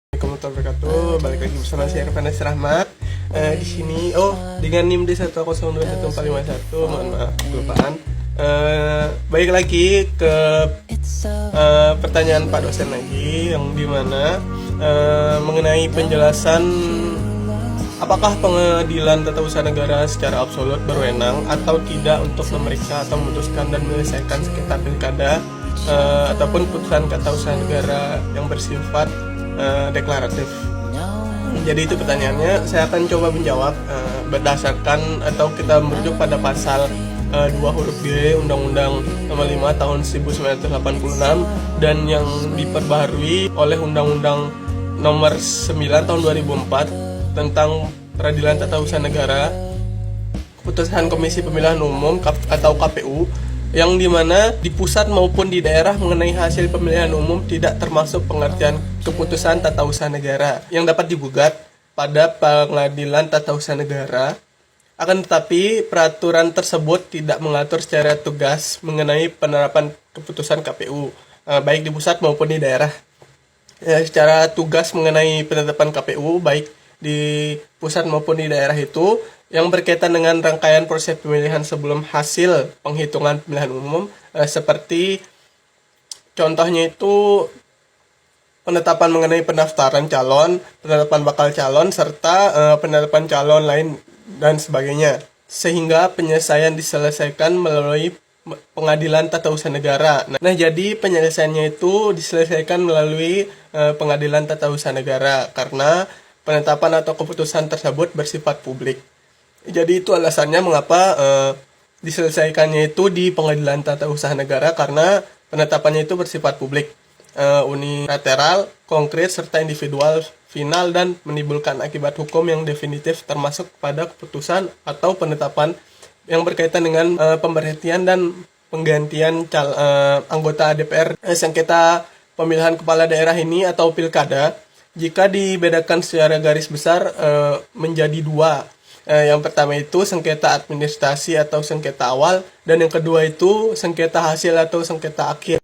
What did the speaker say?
Assalamualaikum warahmatullahi wabarakatuh. Balik lagi bersama saya Revanes Rahmat. Di sini dengan NIM D1021451. Mohon maaf kelupaan. Balik lagi ke pertanyaan Pak dosen lagi, yang dimana mengenai penjelasan apakah pengadilan tata usaha negara secara absolut berwenang atau tidak untuk memeriksa atau memutuskan dan menyelesaikan sengketa pilkada ataupun putusan tata usaha negara yang bersifat deklaratif. Jadi itu pertanyaannya. Saya akan coba menjawab berdasarkan atau kita merujuk pada pasal 2 huruf G Undang-Undang Nomor 5 Tahun 1986 dan yang diperbaharui oleh Undang-Undang Nomor 9 Tahun 2004 tentang Peradilan Tata Usaha Negara, Keputusan Komisi Pemilihan Umum atau KPU, yang dimana di pusat maupun di daerah mengenai hasil pemilihan umum tidak termasuk pengertian keputusan tata usaha negara yang dapat digugat pada pengadilan tata usaha negara. Akan tetapi peraturan tersebut tidak mengatur secara tegas mengenai penerapan keputusan KPU baik di pusat maupun di daerah. Secara tugas mengenai penetapan KPU baik di pusat maupun di daerah itu yang berkaitan dengan rangkaian proses pemilihan sebelum hasil penghitungan pemilihan umum, seperti contohnya itu penetapan mengenai pendaftaran calon, penetapan bakal calon, serta penetapan calon lain dan sebagainya, sehingga penyelesaian diselesaikan melalui pengadilan tata usaha negara. Nah, jadi penyelesaiannya itu diselesaikan melalui pengadilan tata usaha negara karena penetapan atau keputusan tersebut bersifat publik. Jadi itu alasannya mengapa diselesaikannya itu di pengadilan tata usaha negara, karena penetapannya itu bersifat publik, unilateral, konkret, serta individual, final, dan menimbulkan akibat hukum yang definitif termasuk pada keputusan atau penetapan yang berkaitan dengan pemberhentian dan penggantian anggota DPR sengketa pemilihan kepala daerah ini atau pilkada. Jika dibedakan secara garis besar menjadi dua. Yang pertama itu sengketa administrasi atau sengketa awal, dan yang kedua itu sengketa hasil atau sengketa akhir.